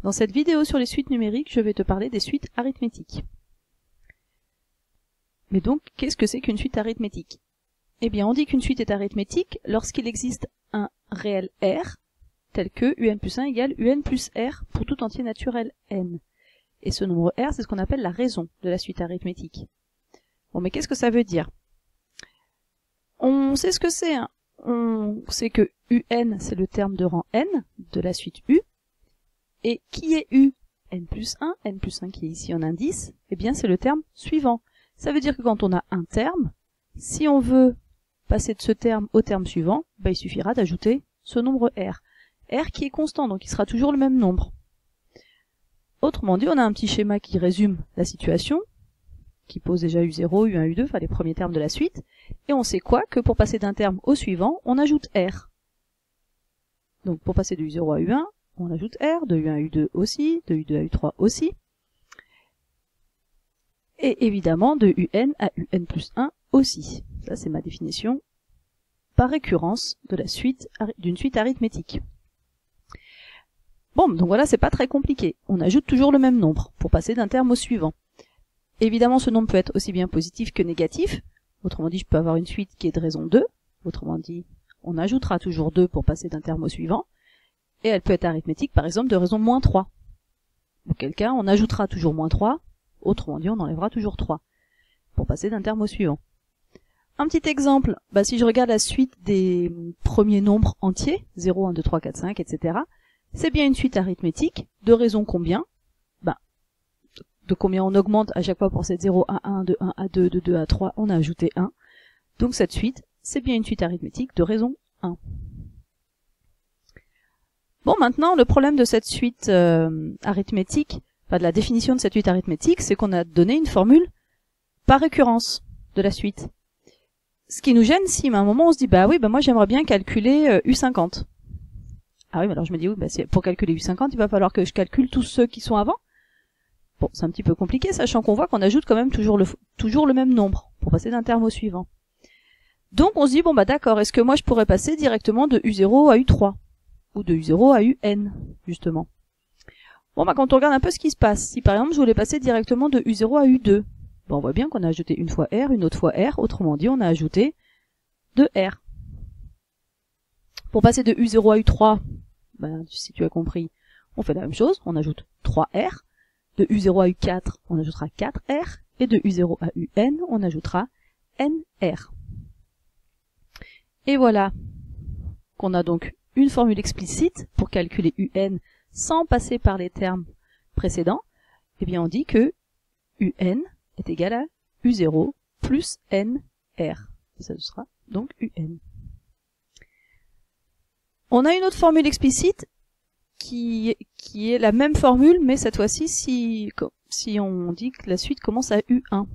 Dans cette vidéo sur les suites numériques, je vais te parler des suites arithmétiques. Mais donc, qu'est-ce que c'est qu'une suite arithmétique? Eh bien, on dit qu'une suite est arithmétique lorsqu'il existe un réel R, tel que un plus 1 égale un plus R pour tout entier naturel n. Et ce nombre R, c'est ce qu'on appelle la raison de la suite arithmétique. Bon, mais qu'est-ce que ça veut dire? On sait ce que c'est, hein. On sait que un, c'est le terme de rang n de la suite u. Et qui est u? n plus 1 qui est ici en indice, eh bien c'est le terme suivant. Ça veut dire que quand on a un terme, si on veut passer de ce terme au terme suivant, bah, il suffira d'ajouter ce nombre r. R qui est constant, donc il sera toujours le même nombre. Autrement dit, on a un petit schéma qui résume la situation, qui pose déjà u0, u1, u2, enfin les premiers termes de la suite, et on sait quoi? Que pour passer d'un terme au suivant, on ajoute r. Donc pour passer de u0 à u1, on ajoute r, de u1 à u2 aussi, de u2 à u3 aussi, et évidemment de un à un plus 1 aussi. Ça c'est ma définition par récurrence de la suite d'une suite arithmétique. Bon, donc voilà, c'est pas très compliqué. On ajoute toujours le même nombre pour passer d'un terme au suivant. Évidemment, ce nombre peut être aussi bien positif que négatif. Autrement dit, je peux avoir une suite qui est de raison 2. Autrement dit, on ajoutera toujours 2 pour passer d'un terme au suivant. Et elle peut être arithmétique, par exemple, de raison moins 3. Auquel cas, on ajoutera toujours moins 3. Autrement dit, on enlèvera toujours 3 pour passer d'un terme au suivant. Un petit exemple, bah, si je regarde la suite des premiers nombres entiers, 0, 1, 2, 3, 4, 5, etc., c'est bien une suite arithmétique de raison combien? Bah, de combien on augmente à chaque fois pour cette 0 à 1, de 1 à 2, de 2 à 3, on a ajouté 1. Donc cette suite, c'est bien une suite arithmétique de raison 1. Bon, maintenant, le problème de cette suite arithmétique, enfin de la définition de cette suite arithmétique, c'est qu'on a donné une formule par récurrence de la suite. Ce qui nous gêne si à un moment on se dit, bah oui, bah moi j'aimerais bien calculer U50. Ah oui, alors je me dis, oui, bah pour calculer U50, il va falloir que je calcule tous ceux qui sont avant. Bon, c'est un petit peu compliqué, sachant qu'on voit qu'on ajoute quand même toujours le même nombre pour passer d'un terme au suivant. Donc on se dit, bon bah d'accord, est-ce que moi je pourrais passer directement de U0 à U3? Ou de U0 à UN, justement. Bon bah quand on regarde un peu ce qui se passe, si par exemple je voulais passer directement de U0 à U2, bon, on voit bien qu'on a ajouté une fois R, une autre fois R, autrement dit on a ajouté 2R. Pour passer de U0 à U3, ben, si tu as compris, on fait la même chose, on ajoute 3R. De U0 à U4, on ajoutera 4R. Et de U0 à UN, on ajoutera NR. Et voilà qu'on a donc une formule explicite pour calculer UN sans passer par les termes précédents. Eh bien on dit que UN est égal à U0 plus NR. Et ça sera donc UN. On a une autre formule explicite qui est la même formule, mais cette fois-ci si on dit que la suite commence à U1.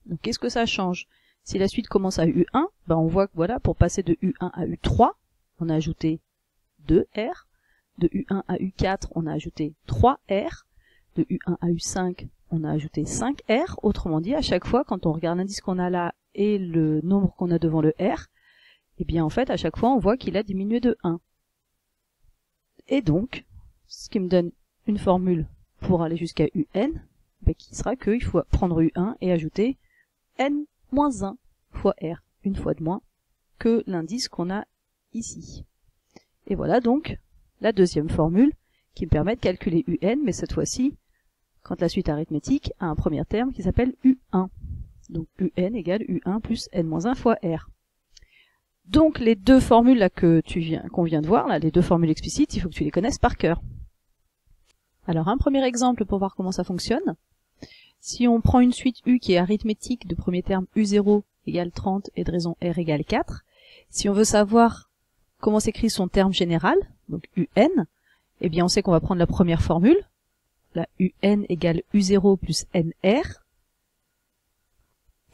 Donc qu'est-ce que ça change? Si la suite commence à U1, ben on voit que voilà, pour passer de U1 à U3, on a ajouté 2R. De U1 à U4, on a ajouté 3R. De U1 à U5, on a ajouté 5R. Autrement dit, à chaque fois, quand on regarde l'indice qu'on a là et le nombre qu'on a devant le R, eh bien en fait, à chaque fois, on voit qu'il a diminué de 1. Et donc, ce qui me donne une formule pour aller jusqu'à UN, ben, qui sera qu'il faut prendre U1 et ajouter N-1 fois R, une fois de moins que l'indice qu'on a ici. Et voilà donc la deuxième formule qui me permet de calculer UN, mais cette fois-ci, quand la suite arithmétique a un premier terme qui s'appelle U1. Donc UN égale U1 plus N-1 fois R. Donc les deux formules là qu'on vient de voir, là, les deux formules explicites, il faut que tu les connaisses par cœur. Alors un premier exemple pour voir comment ça fonctionne. Si on prend une suite U qui est arithmétique de premier terme U0 égale 30 et de raison R égale 4, si on veut savoir comment s'écrit son terme général, donc UN, eh bien on sait qu'on va prendre la première formule, la UN égale U0 plus NR,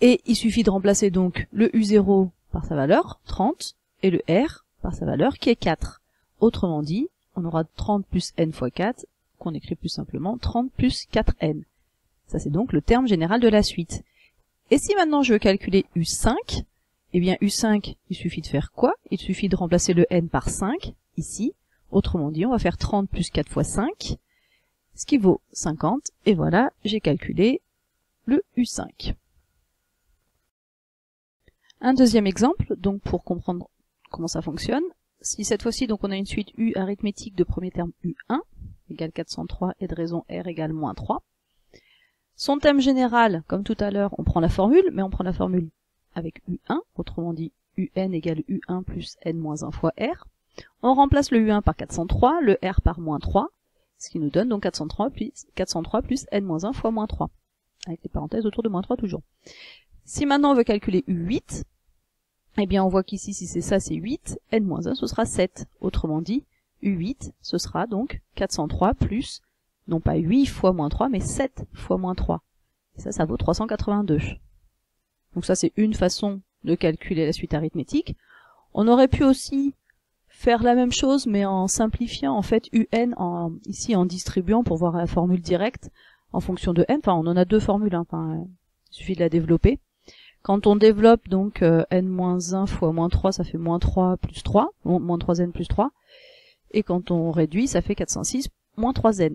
et il suffit de remplacer donc le U0 par sa valeur, 30, et le R par sa valeur qui est 4. Autrement dit, on aura 30 plus N fois 4, qu'on écrit plus simplement 30 plus 4N. Ça c'est donc le terme général de la suite. Et si maintenant je veux calculer U5, eh bien U5, il suffit de faire quoi? Il suffit de remplacer le N par 5, ici. Autrement dit, on va faire 30 plus 4 fois 5. ce qui vaut 50, et voilà, j'ai calculé le U5. Un deuxième exemple, donc pour comprendre comment ça fonctionne, si cette fois-ci donc on a une suite U arithmétique de premier terme U1, égale 403 et de raison R égale moins 3. Son thème général, comme tout à l'heure, on prend la formule, mais on prend la formule avec U1, autrement dit UN égale U1 plus N moins 1 fois R. On remplace le U1 par 403, le R par moins 3, ce qui nous donne donc 403 plus N moins 1 fois moins 3, avec les parenthèses autour de moins 3 toujours. Si maintenant on veut calculer U8, eh bien on voit qu'ici, si c'est ça, c'est 8, N moins 1, ce sera 7. Autrement dit, U8, ce sera donc 403 plus, non pas 8 fois moins 3, mais 7 fois moins 3. Et ça vaut 382. Donc ça, c'est une façon de calculer la suite arithmétique. On aurait pu aussi faire la même chose, mais en simplifiant en fait UN, ici en distribuant pour voir la formule directe en fonction de N. Enfin, on en a deux formules, hein, il suffit de la développer. Quand on développe donc N-1 fois moins 3, ça fait moins 3 plus 3, moins 3N plus 3. Et quand on réduit, ça fait 406 moins 3N.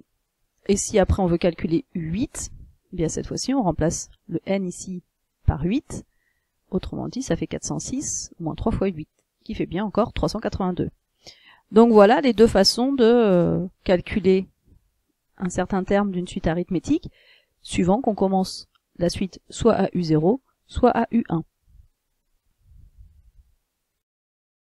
Et si après on veut calculer U8, eh bien cette fois-ci on remplace le N ici par 8. Autrement dit, ça fait 406 moins 3 fois 8, qui fait bien encore 382. Donc voilà les deux façons de calculer un certain terme d'une suite arithmétique, suivant qu'on commence la suite soit à U0, soit à U1.